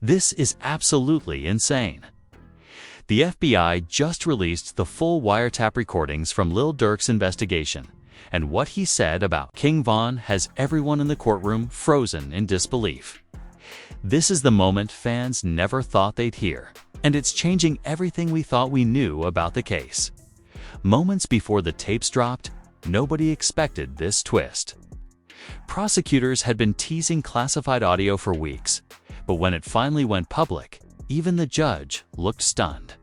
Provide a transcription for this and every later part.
This is absolutely insane. The FBI just released the full wiretap recordings from Lil Durk's investigation, and what he said about King Von has everyone in the courtroom frozen in disbelief. This is the moment fans never thought they'd hear, and it's changing everything we thought we knew about the case. Moments before the tapes dropped, nobody expected this twist. Prosecutors had been teasing classified audio for weeks, but when it finally went public, even the judge looked stunned.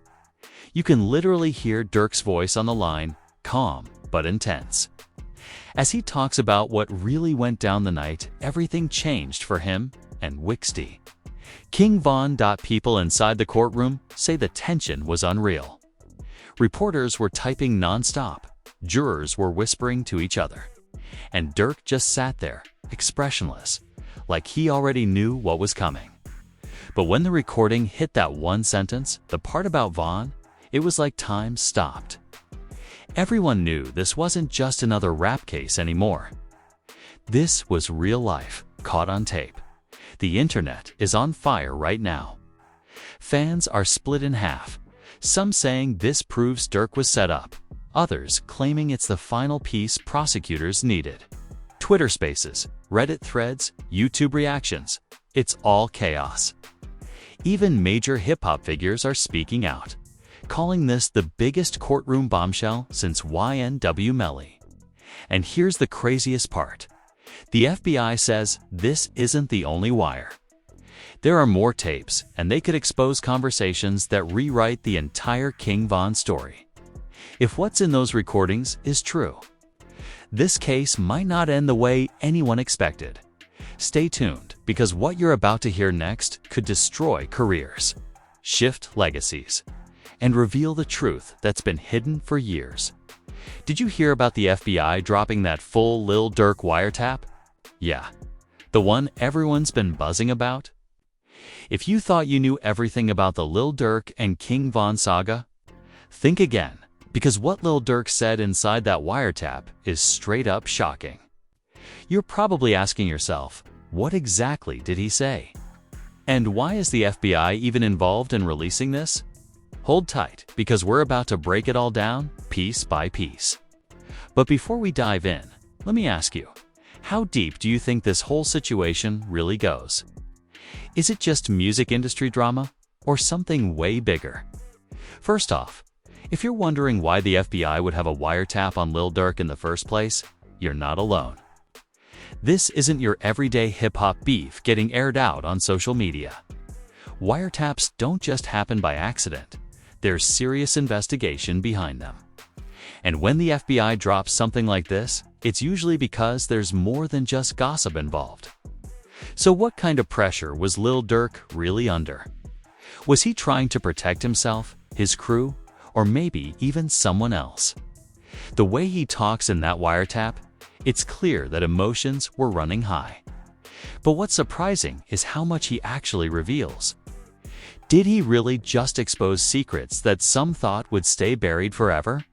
You can literally hear Durk's voice on the line, calm but intense. As he talks about what really went down the night, everything changed for him and Wixty. King Von. People inside the courtroom say the tension was unreal. Reporters were typing nonstop, jurors were whispering to each other, and Durk just sat there, expressionless, like he already knew what was coming. But when the recording hit that one sentence, the part about Von, it was like time stopped. Everyone knew this wasn't just another rap case anymore. This was real life, caught on tape. The internet is on fire right now. Fans are split in half, some saying this proves Durk was set up, others claiming it's the final piece prosecutors needed. Twitter Spaces, Reddit threads, YouTube reactions, it's all chaos. Even major hip-hop figures are speaking out, calling this the biggest courtroom bombshell since YNW Melly. And here's the craziest part. The FBI says this isn't the only wire. There are more tapes, and they could expose conversations that rewrite the entire King Von story. If what's in those recordings is true, this case might not end the way anyone expected. Stay tuned, because what you're about to hear next could destroy careers, shift legacies, and reveal the truth that's been hidden for years. Did you hear about the FBI dropping that full Lil Durk wiretap? Yeah, the one everyone's been buzzing about? If you thought you knew everything about the Lil Durk and King Von saga, think again, because what Lil Durk said inside that wiretap is straight up shocking. You're probably asking yourself, what exactly did he say? And why is the FBI even involved in releasing this? Hold tight, because we're about to break it all down, piece by piece. But before we dive in, let me ask you, how deep do you think this whole situation really goes? Is it just music industry drama, or something way bigger? First off, if you're wondering why the FBI would have a wiretap on Lil Durk in the first place, you're not alone. This isn't your everyday hip-hop beef getting aired out on social media. Wiretaps don't just happen by accident. There's serious investigation behind them. And when the FBI drops something like this, it's usually because there's more than just gossip involved. So what kind of pressure was Lil Durk really under? Was he trying to protect himself, his crew, or maybe even someone else? The way he talks in that wiretap, it's clear that emotions were running high. But what's surprising is how much he actually reveals. Did he really just expose secrets that some thought would stay buried forever?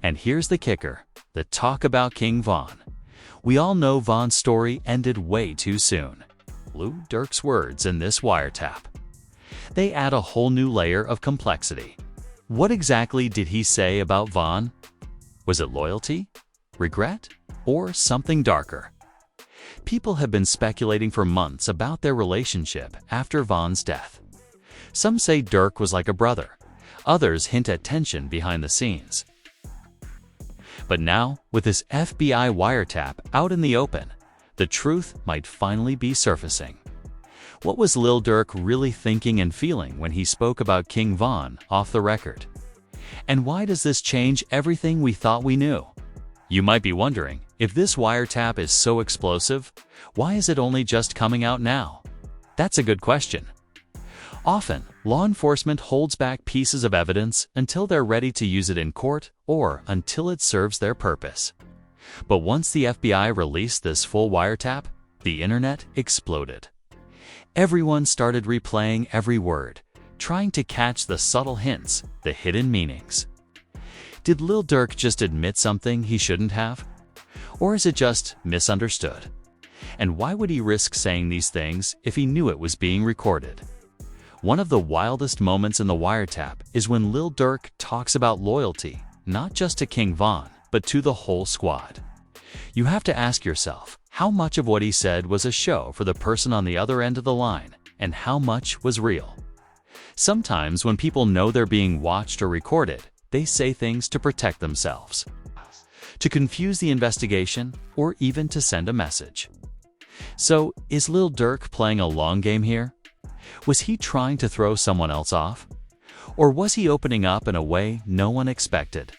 And here's the kicker, the talk about King Von. We all know Von's story ended way too soon. Lil Durk's words in this wiretap, they add a whole new layer of complexity. What exactly did he say about Von? Was it loyalty, regret, or something darker? People have been speculating for months about their relationship after Von's death. Some say Durk was like a brother. Others hint at tension behind the scenes. But now, with this FBI wiretap out in the open, the truth might finally be surfacing. What was Lil Durk really thinking and feeling when he spoke about King Von off the record? And why does this change everything we thought we knew? You might be wondering, if this wiretap is so explosive, why is it only just coming out now? That's a good question. Often, law enforcement holds back pieces of evidence until they're ready to use it in court or until it serves their purpose. But once the FBI released this full wiretap, the internet exploded. Everyone started replaying every word, trying to catch the subtle hints, the hidden meanings. Did Lil Durk just admit something he shouldn't have? Or is it just misunderstood? And why would he risk saying these things if he knew it was being recorded? One of the wildest moments in the wiretap is when Lil Durk talks about loyalty, not just to King Von, but to the whole squad. You have to ask yourself, how much of what he said was a show for the person on the other end of the line, and how much was real? Sometimes when people know they're being watched or recorded, they say things to protect themselves, to confuse the investigation, or even to send a message. So, is Lil Durk playing a long game here? Was he trying to throw someone else off? Or was he opening up in a way no one expected?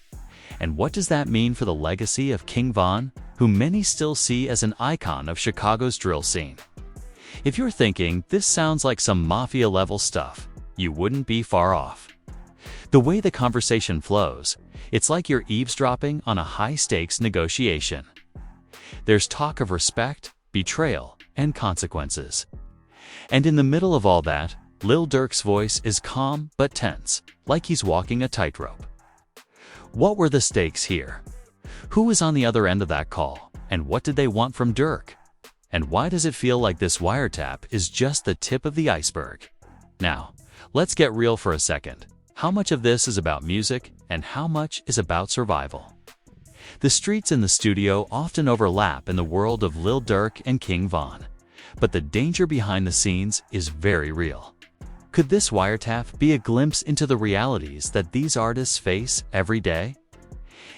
And what does that mean for the legacy of King Von, who many still see as an icon of Chicago's drill scene? If you're thinking, this sounds like some mafia-level stuff, you wouldn't be far off. The way the conversation flows, it's like you're eavesdropping on a high-stakes negotiation. There's talk of respect, betrayal, and consequences. And in the middle of all that, Lil Durk's voice is calm but tense, like he's walking a tightrope. What were the stakes here? Who was on the other end of that call, and what did they want from Durk? And why does it feel like this wiretap is just the tip of the iceberg? Now, let's get real for a second. How much of this is about music, and how much is about survival? The streets and the studio often overlap in the world of Lil Durk and King Von, but the danger behind the scenes is very real. Could this wiretap be a glimpse into the realities that these artists face every day?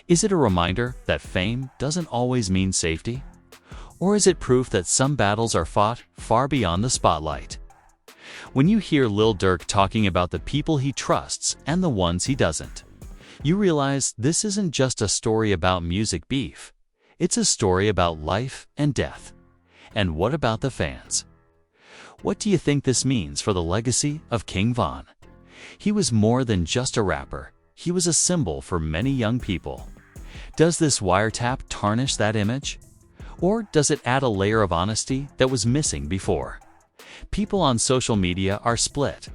Is it a reminder that fame doesn't always mean safety? Or is it proof that some battles are fought far beyond the spotlight? When you hear Lil Durk talking about the people he trusts and the ones he doesn't, you realize this isn't just a story about music beef. It's a story about life and death. And what about the fans? What do you think this means for the legacy of King Von? He was more than just a rapper. He was a symbol for many young people. Does this wiretap tarnish that image? Or does it add a layer of honesty that was missing before? People on social media are split.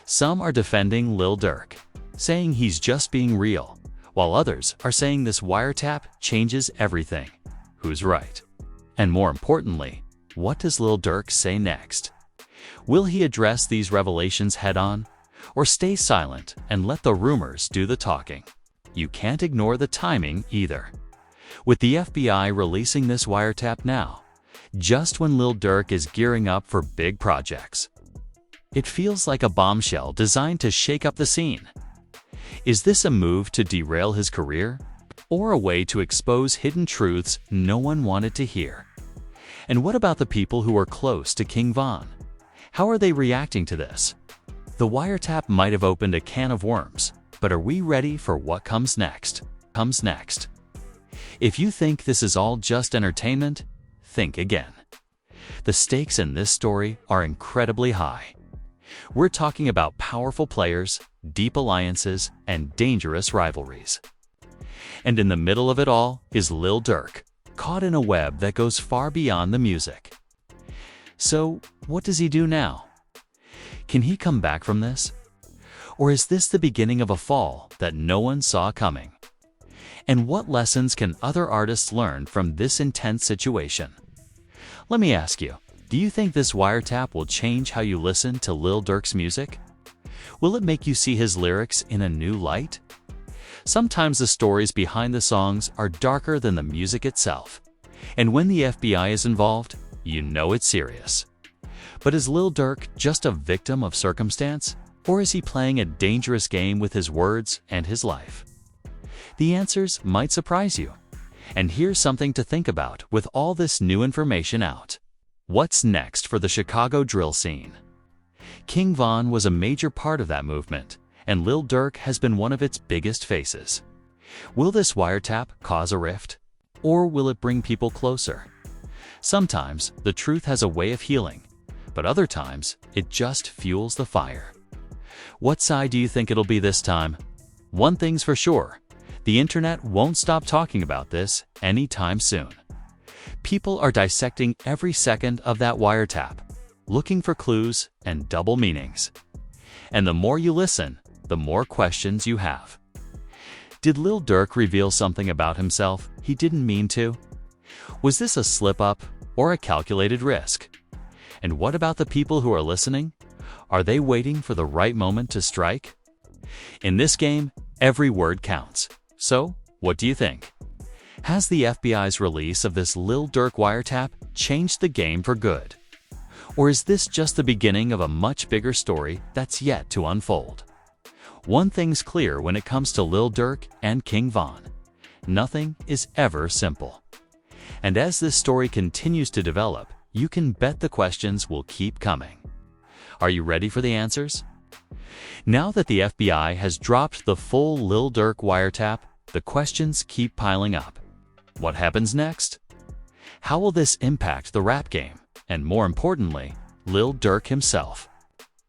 Some are defending Lil Durk, saying he's just being real, while others are saying this wiretap changes everything. Who's right? And more importantly, what does Lil Durk say next? Will he address these revelations head-on, or stay silent and let the rumors do the talking? You can't ignore the timing either. With the FBI releasing this wiretap now, just when Lil Durk is gearing up for big projects, it feels like a bombshell designed to shake up the scene. Is this a move to derail his career, or a way to expose hidden truths no one wanted to hear? And what about the people who are close to King Von? How are they reacting to this? The wiretap might have opened a can of worms, but are we ready for what comes next? If you think this is all just entertainment, think again. The stakes in this story are incredibly high. We're talking about powerful players, deep alliances, and dangerous rivalries. And in the middle of it all is Lil Durk, caught in a web that goes far beyond the music. So, what does he do now? Can he come back from this? Or is this the beginning of a fall that no one saw coming? And what lessons can other artists learn from this intense situation? Let me ask you, do you think this wiretap will change how you listen to Lil Durk's music? Will it make you see his lyrics in a new light? Sometimes the stories behind the songs are darker than the music itself. And when the FBI is involved, you know it's serious. But is Lil Durk just a victim of circumstance? Or is he playing a dangerous game with his words and his life? The answers might surprise you. And here's something to think about with all this new information out. What's next for the Chicago drill scene? King Von was a major part of that movement, and Lil Durk has been one of its biggest faces. Will this wiretap cause a rift? Or will it bring people closer? Sometimes the truth has a way of healing, but other times it just fuels the fire. What side do you think it'll be this time? One thing's for sure, the internet won't stop talking about this anytime soon. People are dissecting every second of that wiretap, looking for clues and double meanings. And the more you listen, the more questions you have. Did Lil Durk reveal something about himself he didn't mean to? Was this a slip-up or a calculated risk? And what about the people who are listening? Are they waiting for the right moment to strike? In this game, every word counts. So, what do you think? Has the FBI's release of this Lil Durk wiretap changed the game for good? Or is this just the beginning of a much bigger story that's yet to unfold? One thing's clear when it comes to Lil Durk and King Von: nothing is ever simple. And as this story continues to develop, you can bet the questions will keep coming. Are you ready for the answers? Now that the FBI has dropped the full Lil Durk wiretap, the questions keep piling up. What happens next? How will this impact the rap game? And more importantly, Lil Durk himself.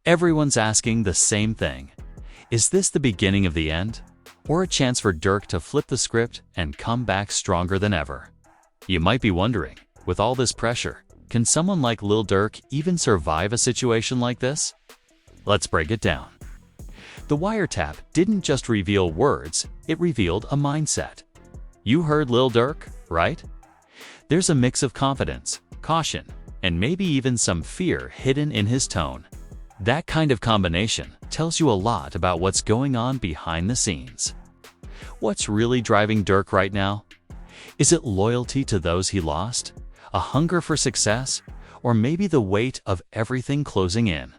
Everyone's asking the same thing. Is this the beginning of the end? Or a chance for Durk to flip the script and come back stronger than ever? You might be wondering, with all this pressure, can someone like Lil Durk even survive a situation like this? Let's break it down. The wiretap didn't just reveal words, it revealed a mindset. You heard Lil Durk, right? There's a mix of confidence, caution, and maybe even some fear hidden in his tone. That kind of combination tells you a lot about what's going on behind the scenes. What's really driving Durk right now? Is it loyalty to those he lost? A hunger for success? Or maybe the weight of everything closing in?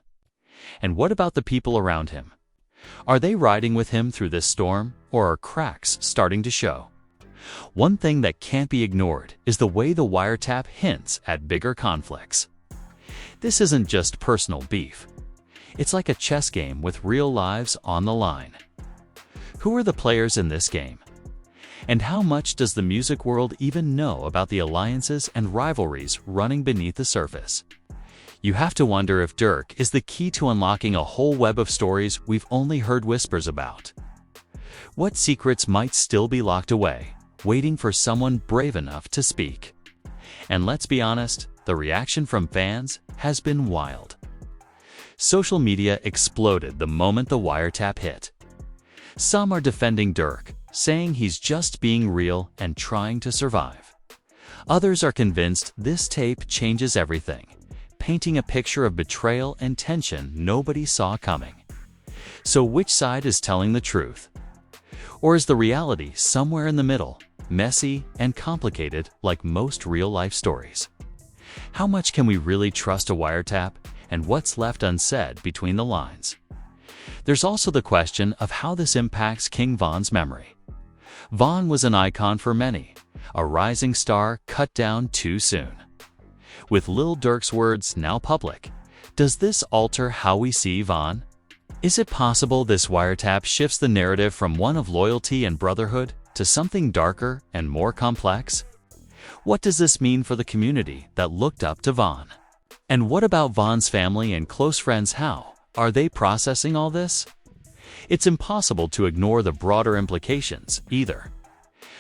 And what about the people around him? Are they riding with him through this storm, or are cracks starting to show? One thing that can't be ignored is the way the wiretap hints at bigger conflicts. This isn't just personal beef. It's like a chess game with real lives on the line. Who are the players in this game? And how much does the music world even know about the alliances and rivalries running beneath the surface? You have to wonder if Durk is the key to unlocking a whole web of stories we've only heard whispers about. What secrets might still be locked away, waiting for someone brave enough to speak? And let's be honest, the reaction from fans has been wild. Social media exploded the moment the wiretap hit. Some are defending Durk, saying he's just being real and trying to survive. Others are convinced this tape changes everything, painting a picture of betrayal and tension nobody saw coming. So which side is telling the truth? Or is the reality somewhere in the middle, messy and complicated like most real-life stories? How much can we really trust a wiretap, and what's left unsaid between the lines? There's also the question of how this impacts King Von's memory. Von was an icon for many, a rising star cut down too soon. With Lil Durk's words now public, does this alter how we see Von? Is it possible this wiretap shifts the narrative from one of loyalty and brotherhood to something darker and more complex? What does this mean for the community that looked up to Von? And what about Von's family and close friends? How are they processing all this? It's impossible to ignore the broader implications, either.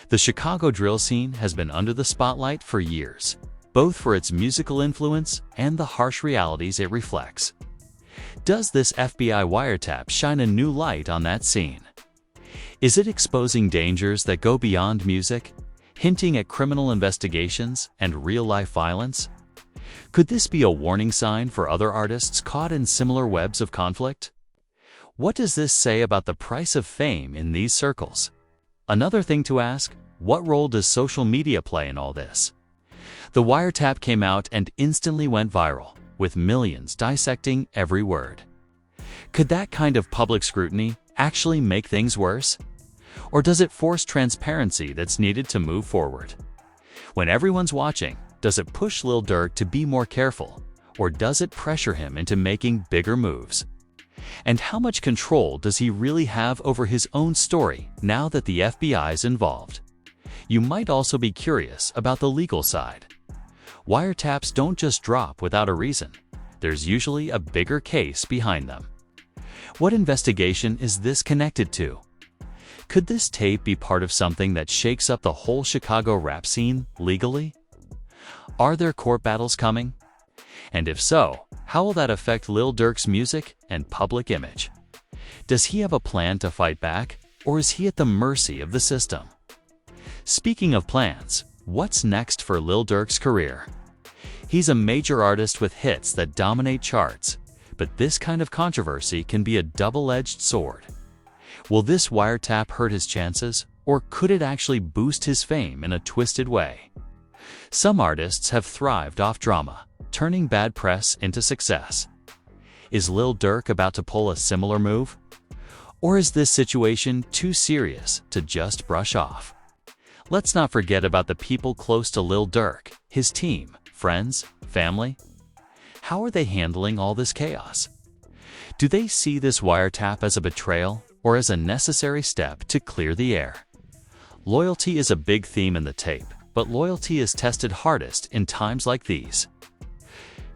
The Chicago drill scene has been under the spotlight for years, both for its musical influence and the harsh realities it reflects. Does this FBI wiretap shine a new light on that scene? Is it exposing dangers that go beyond music, hinting at criminal investigations and real-life violence? Could this be a warning sign for other artists caught in similar webs of conflict? What does this say about the price of fame in these circles? Another thing to ask, what role does social media play in all this? The wiretap came out and instantly went viral, with millions dissecting every word. Could that kind of public scrutiny actually make things worse? Or does it force transparency that's needed to move forward? When everyone's watching, does it push Lil Durk to be more careful, or does it pressure him into making bigger moves? And how much control does he really have over his own story now that the FBI's involved? You might also be curious about the legal side. Wiretaps don't just drop without a reason. There's usually a bigger case behind them. What investigation is this connected to? Could this tape be part of something that shakes up the whole Chicago rap scene legally? Are there court battles coming? And if so, how will that affect Lil Durk's music and public image? Does he have a plan to fight back, or is he at the mercy of the system? Speaking of plans, what's next for Lil Durk's career? He's a major artist with hits that dominate charts, But this kind of controversy can be a double-edged sword. Will this wiretap hurt his chances, or could it actually boost his fame in a twisted way? Some artists have thrived off drama, turning bad press into success. Is Lil Durk about to pull a similar move? Or is this situation too serious to just brush off? Let's not forget about the people close to Lil Durk, his team, friends, family. How are they handling all this chaos? Do they see this wiretap as a betrayal or as a necessary step to clear the air? Loyalty is a big theme in the tape, but loyalty is tested hardest in times like these.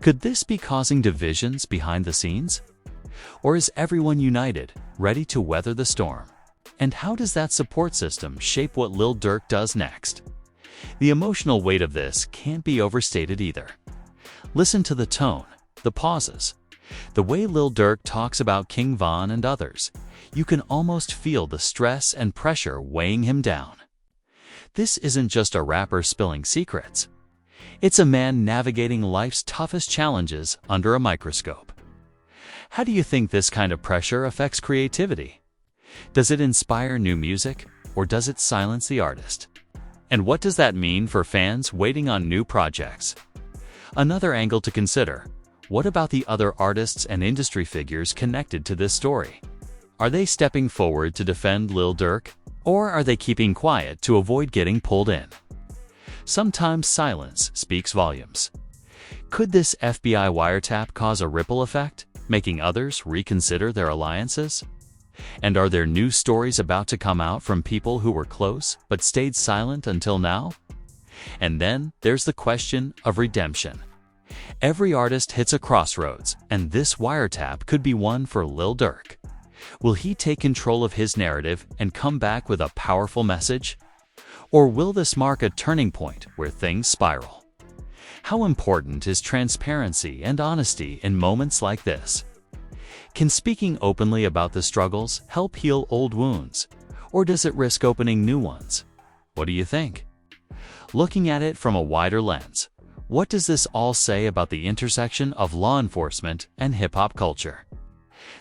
Could this be causing divisions behind the scenes? Or is everyone united, ready to weather the storm? And how does that support system shape what Lil Durk does next? The emotional weight of this can't be overstated either. Listen to the tone, the pauses, the way Lil Durk talks about King Von and others. You can almost feel the stress and pressure weighing him down. This isn't just a rapper spilling secrets. It's a man navigating life's toughest challenges under a microscope. How do you think this kind of pressure affects creativity? Does it inspire new music, or does it silence the artist? And what does that mean for fans waiting on new projects? Another angle to consider: what about the other artists and industry figures connected to this story? Are they stepping forward to defend Lil Durk, or are they keeping quiet to avoid getting pulled in? Sometimes silence speaks volumes. Could this FBI wiretap cause a ripple effect, making others reconsider their alliances? And are there new stories about to come out from people who were close but stayed silent until now? And then there's the question of redemption. Every artist hits a crossroads, and this wiretap could be one for Lil Durk. Will he take control of his narrative and come back with a powerful message? Or will this mark a turning point where things spiral? How important is transparency and honesty in moments like this? Can speaking openly about the struggles help heal old wounds, or does it risk opening new ones? What do you think? Looking at it from a wider lens, what does this all say about the intersection of law enforcement and hip-hop culture?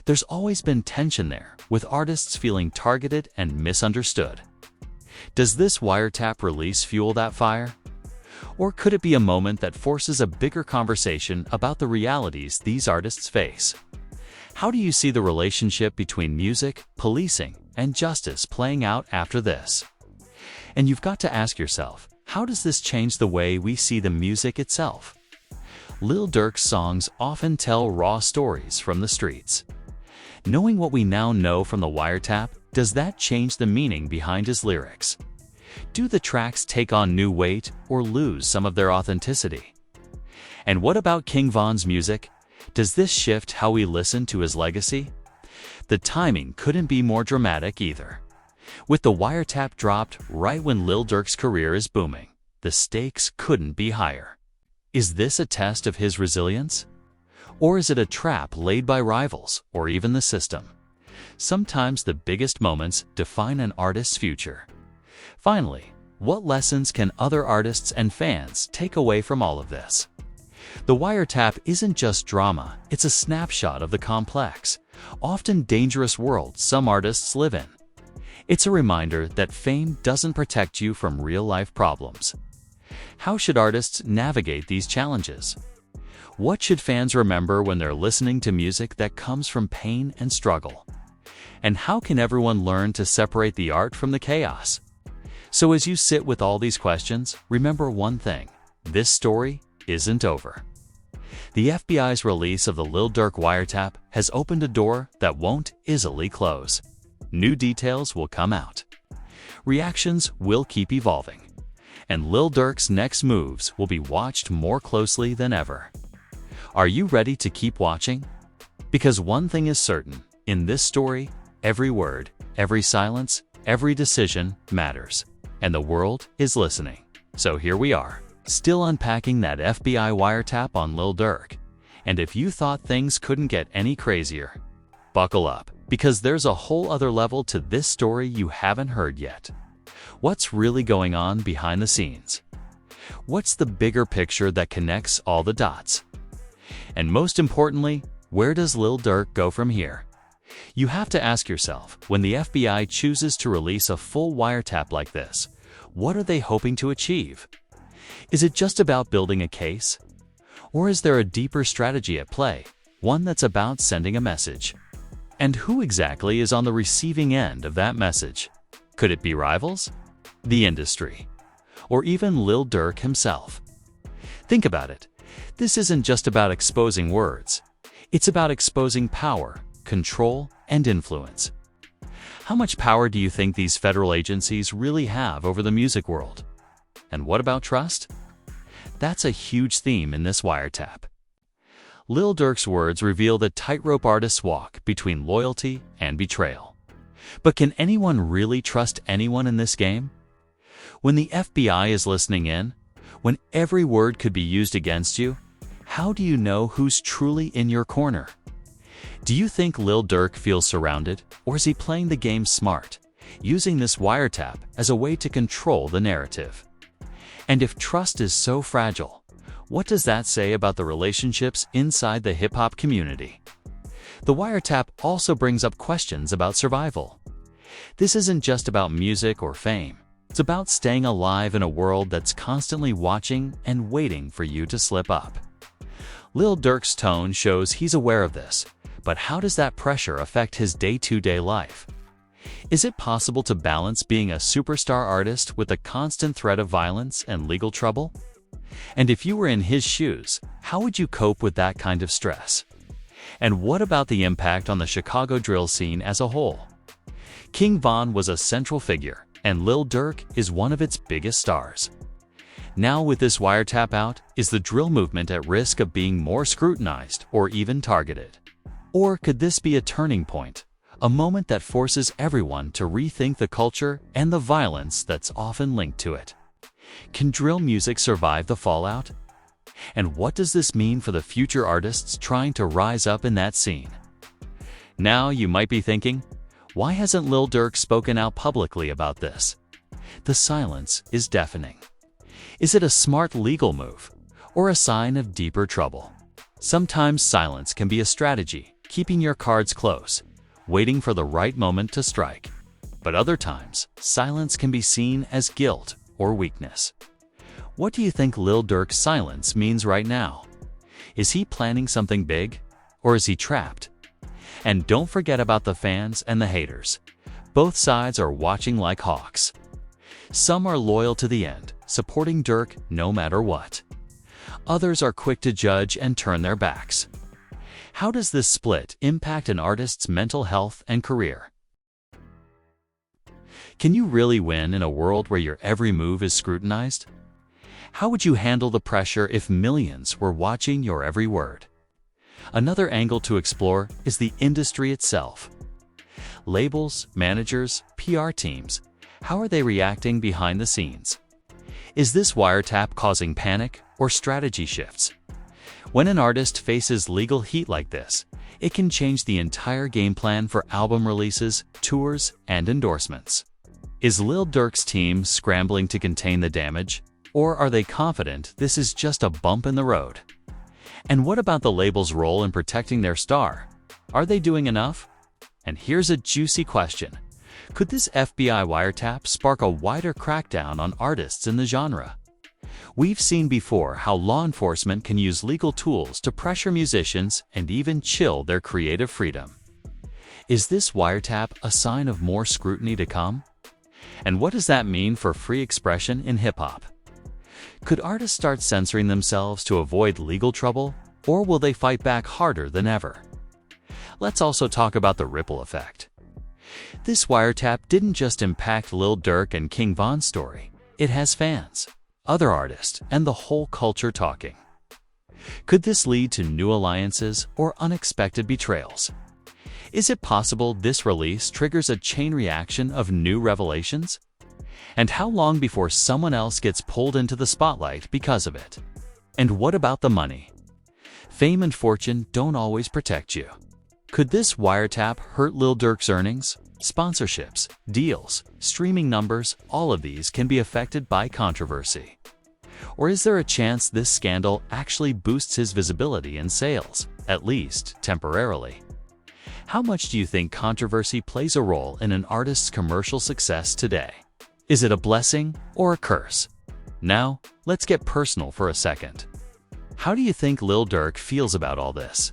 There's always been tension there, with artists feeling targeted and misunderstood. Does this wiretap release fuel that fire? Or could it be a moment that forces a bigger conversation about the realities these artists face? How do you see the relationship between music, policing, and justice playing out after this? And you've got to ask yourself, how does this change the way we see the music itself? Lil Durk's songs often tell raw stories from the streets. Knowing what we now know from the wiretap, does that change the meaning behind his lyrics? Do the tracks take on new weight or lose some of their authenticity? And what about King Von's music? Does this shift how we listen to his legacy? The timing couldn't be more dramatic either. With the wiretap dropped right when Lil Durk's career is booming, the stakes couldn't be higher. Is this a test of his resilience? Or is it a trap laid by rivals or even the system? Sometimes the biggest moments define an artist's future. Finally, what lessons can other artists and fans take away from all of this? The wiretap isn't just drama, it's a snapshot of the complex, often dangerous world some artists live in. It's a reminder that fame doesn't protect you from real-life problems. How should artists navigate these challenges? What should fans remember when they're listening to music that comes from pain and struggle? And how can everyone learn to separate the art from the chaos? So as you sit with all these questions, remember one thing: this story isn't over. The FBI's release of the Lil Durk wiretap has opened a door that won't easily close. New details will come out. Reactions will keep evolving. And Lil Durk's next moves will be watched more closely than ever. Are you ready to keep watching? Because one thing is certain, in this story, every word, every silence, every decision matters. And the world is listening. So here we are, still unpacking that FBI wiretap on Lil Durk. And if you thought things couldn't get any crazier, buckle up, because there's a whole other level to this story you haven't heard yet. What's really going on behind the scenes? What's the bigger picture that connects all the dots? And most importantly, Where does Lil Durk go from here? You have to ask yourself, when the FBI chooses to release a full wiretap like this, what are they hoping to achieve? Is it just about building a case? Or is there a deeper strategy at play, one that's about sending a message? And who exactly is on the receiving end of that message? Could it be rivals? The industry? Or even Lil Durk himself? Think about it. This isn't just about exposing words. It's about exposing power, control, and influence. How much power do you think these federal agencies really have over the music world? And what about trust? That's a huge theme in this wiretap. Lil Durk's words reveal the tightrope artists walk between loyalty and betrayal. But can anyone really trust anyone in this game? When the FBI is listening in, when every word could be used against you, how do you know who's truly in your corner? Do you think Lil Durk feels surrounded, or is he playing the game smart, using this wiretap as a way to control the narrative? And if trust is so fragile, what does that say about the relationships inside the hip-hop community? The wiretap also brings up questions about survival. This isn't just about music or fame. It's about staying alive in a world that's constantly watching and waiting for you to slip up. Lil Durk's tone shows he's aware of this, but how does that pressure affect his day-to-day life? Is it possible to balance being a superstar artist with the constant threat of violence and legal trouble? And if you were in his shoes, how would you cope with that kind of stress? And what about the impact on the Chicago drill scene as a whole? King Von was a central figure, and Lil Durk is one of its biggest stars. Now with this wiretap out, is the drill movement at risk of being more scrutinized or even targeted? Or could this be a turning point, a moment that forces everyone to rethink the culture and the violence that's often linked to it? Can drill music survive the fallout? And what does this mean for the future artists trying to rise up in that scene? Now you might be thinking, why hasn't Lil Durk spoken out publicly about this? The silence is deafening. Is it a smart legal move, or a sign of deeper trouble? Sometimes silence can be a strategy, keeping your cards close, waiting for the right moment to strike. But other times, silence can be seen as guilt or weakness. What do you think Lil Durk's silence means right now? Is he planning something big, or is he trapped? And don't forget about the fans and the haters. Both sides are watching like hawks. Some are loyal to the end, supporting Durk no matter what. Others are quick to judge and turn their backs. How does this split impact an artist's mental health and career? Can you really win in a world where your every move is scrutinized? How would you handle the pressure if millions were watching your every word? Another angle to explore is the industry itself. Labels, managers, PR teams, how are they reacting behind the scenes? Is this wiretap causing panic or strategy shifts? When an artist faces legal heat like this, it can change the entire game plan for album releases, tours, and endorsements. Is Lil Durk's team scrambling to contain the damage, or are they confident this is just a bump in the road? And what about the label's role in protecting their star? Are they doing enough? And here's a juicy question. Could this FBI wiretap spark a wider crackdown on artists in the genre? We've seen before how law enforcement can use legal tools to pressure musicians and even chill their creative freedom. Is this wiretap a sign of more scrutiny to come? And what does that mean for free expression in hip-hop? Could artists start censoring themselves to avoid legal trouble, or will they fight back harder than ever? Let's also talk about the ripple effect. This wiretap didn't just impact Lil Durk and King Von's story. It has fans, other artists, and the whole culture talking. Could this lead to new alliances or unexpected betrayals? Is it possible this release triggers a chain reaction of new revelations? And how long before someone else gets pulled into the spotlight because of it? And what about the money? Fame and fortune don't always protect you. Could this wiretap hurt Lil Durk's earnings? Sponsorships, deals, streaming numbers, all of these can be affected by controversy. Or is there a chance this scandal actually boosts his visibility and sales? at least temporarily. How much do you think controversy plays a role in an artist's commercial success today? Is it a blessing or a curse? Now, let's get personal for a second. How do you think Lil Durk feels about all this?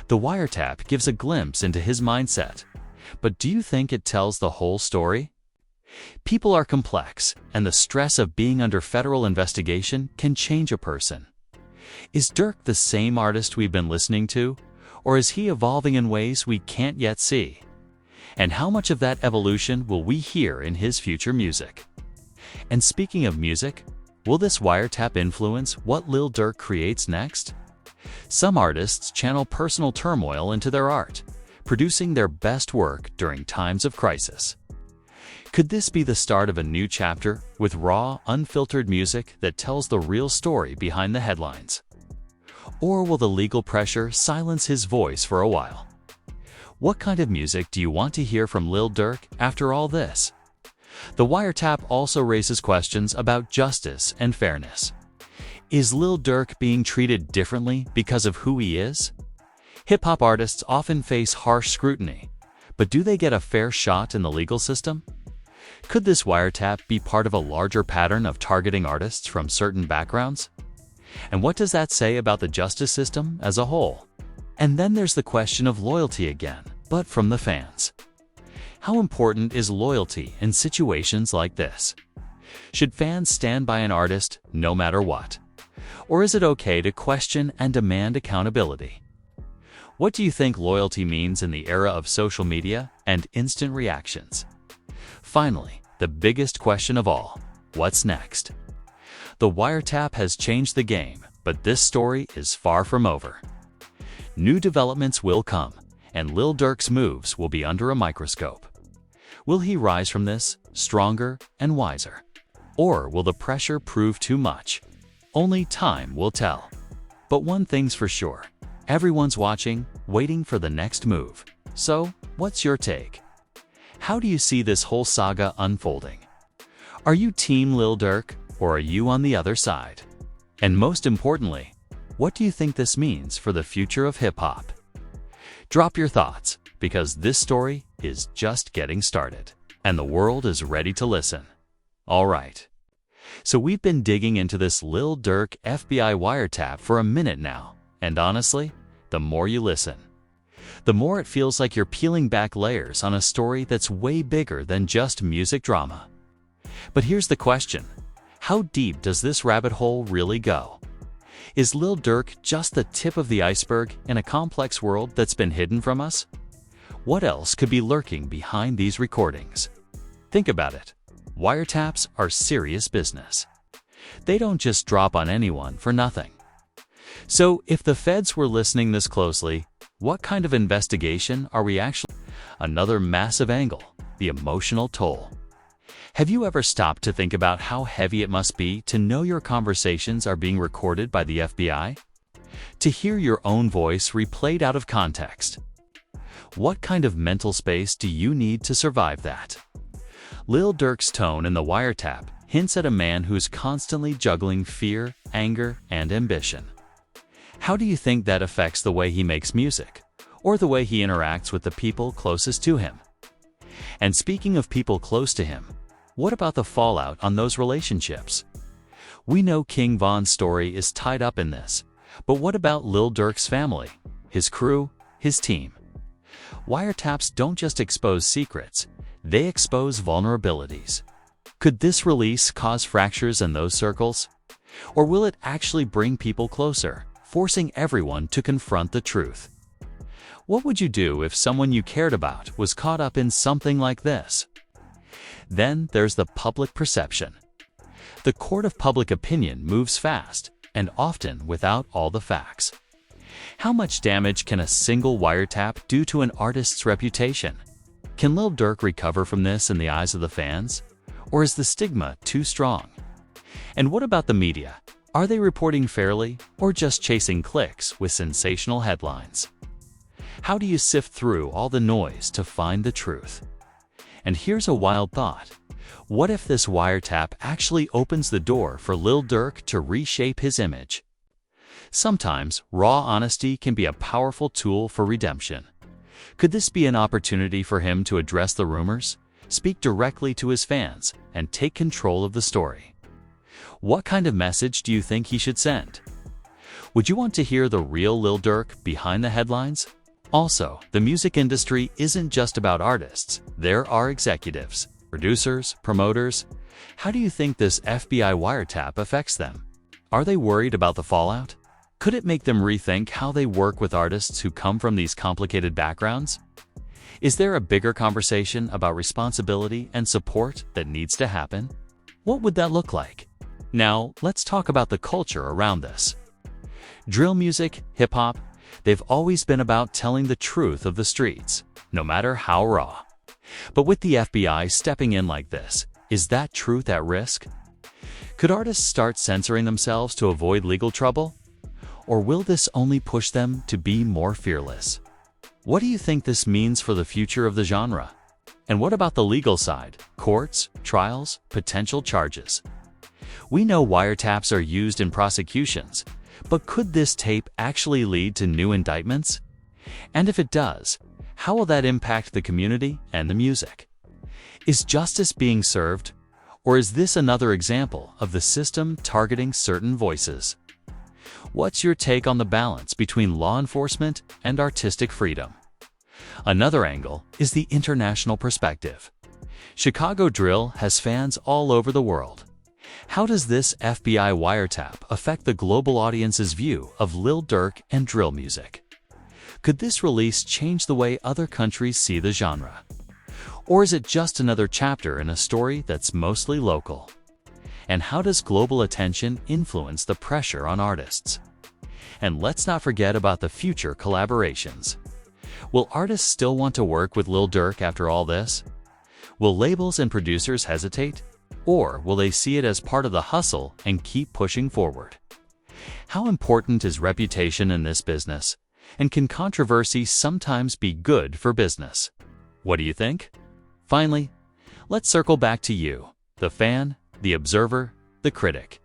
The Wiretap gives a glimpse into his mindset, but do you think it tells the whole story? People are complex, and the stress of being under federal investigation can change a person. Is Durk the same artist we've been listening to, or is he evolving in ways we can't yet see? And how much of that evolution will we hear in his future music? And speaking of music, will this Wiretap influence what Lil Durk creates next? Some artists channel personal turmoil into their art, producing their best work during times of crisis. Could this be the start of a new chapter with raw, unfiltered music that tells the real story behind the headlines? Or will the legal pressure silence his voice for a while? What kind of music do you want to hear from Lil Durk after all this? The Wiretap also raises questions about justice and fairness. Is Lil Durk being treated differently because of who he is? Hip-hop artists often face harsh scrutiny, but do they get a fair shot in the legal system? Could this Wiretap be part of a larger pattern of targeting artists from certain backgrounds? And what does that say about the justice system as a whole? And then there's the question of loyalty again, but from the fans. How important is loyalty in situations like this? Should fans stand by an artist no matter what? Or is it okay to question and demand accountability? What do you think loyalty means in the era of social media and instant reactions? Finally, the biggest question of all, what's next? The Wiretap has changed the game, but this story is far from over. New developments will come, and Lil Durk's moves will be under a microscope. Will he rise from this stronger and wiser? Or will the pressure prove too much? Only time will tell. But one thing's for sure, everyone's watching, waiting for the next move. So, what's your take? How do you see this whole saga unfolding? Are you Team Lil Durk, or are you on the other side? And most importantly, what do you think this means for the future of hip-hop? Drop your thoughts, because this story is just getting started, and the world is ready to listen. All right. So we've been digging into this Lil Durk FBI Wiretap for a minute now, and honestly, the more you listen, the more it feels like you're peeling back layers on a story that's way bigger than just music drama. But here's the question. How deep does this rabbit hole really go? Is Lil Durk just the tip of the iceberg in a complex world that's been hidden from us? What else could be lurking behind these recordings? Think about it. Wiretaps are serious business. They don't just drop on anyone for nothing. So, if the feds were listening this closely, what kind of investigation are we actually? Another massive angle, the emotional toll. Have you ever stopped to think about how heavy it must be to know your conversations are being recorded by the FBI? To hear your own voice replayed out of context? What kind of mental space do you need to survive that? Lil Durk's tone in the Wiretap hints at a man who's constantly juggling fear, anger, and ambition. How do you think that affects the way he makes music, or the way he interacts with the people closest to him? And speaking of people close to him, what about the fallout on those relationships? We know King Von's story is tied up in this, but what about Lil Durk's family, his crew, his team? Wiretaps don't just expose secrets, they expose vulnerabilities. Could this release cause fractures in those circles? Or will it actually bring people closer, forcing everyone to confront the truth? What would you do if someone you cared about was caught up in something like this? Then there's the public perception. The court of public opinion moves fast, and often without all the facts. How much damage can a single wiretap do to an artist's reputation? Can Lil Durk recover from this in the eyes of the fans? Or is the stigma too strong? And what about the media? Are they reporting fairly, or just chasing clicks with sensational headlines? How do you sift through all the noise to find the truth? And here's a wild thought. What if this wiretap actually opens the door for Lil Durk to reshape his image? Sometimes, raw honesty can be a powerful tool for redemption. Could this be an opportunity for him to address the rumors, speak directly to his fans, and take control of the story? What kind of message do you think he should send? Would you want to hear the real Lil Durk behind the headlines? Also, the music industry isn't just about artists. There are executives, producers, promoters. How do you think this FBI wiretap affects them? Are they worried about the fallout? Could it make them rethink how they work with artists who come from these complicated backgrounds? Is there a bigger conversation about responsibility and support that needs to happen? What would that look like? Now, let's talk about the culture around this. Drill music, hip-hop, they've always been about telling the truth of the streets, no matter how raw. But with the FBI stepping in like this, is that truth at risk? Could artists start censoring themselves to avoid legal trouble? Or will this only push them to be more fearless? What do you think this means for the future of the genre? And what about the legal side? Courts, trials, potential charges? We know wiretaps are used in prosecutions, but could this tape actually lead to new indictments? And if it does, how will that impact the community and the music? Is justice being served? Or is this another example of the system targeting certain voices? What's your take on the balance between law enforcement and artistic freedom? Another angle is the international perspective. Chicago drill has fans all over the world. How does this FBI wiretap affect the global audience's view of Lil Durk and drill music? Could this release change the way other countries see the genre? Or is it just another chapter in a story that's mostly local? And how does global attention influence the pressure on artists? And let's not forget about the future collaborations. Will artists still want to work with Lil Durk after all this? Will labels and producers hesitate? Or will they see it as part of the hustle and keep pushing forward? How important is reputation in this business? And can controversy sometimes be good for business? What do you think? Finally, let's circle back to you, the fan, the observer, the critic.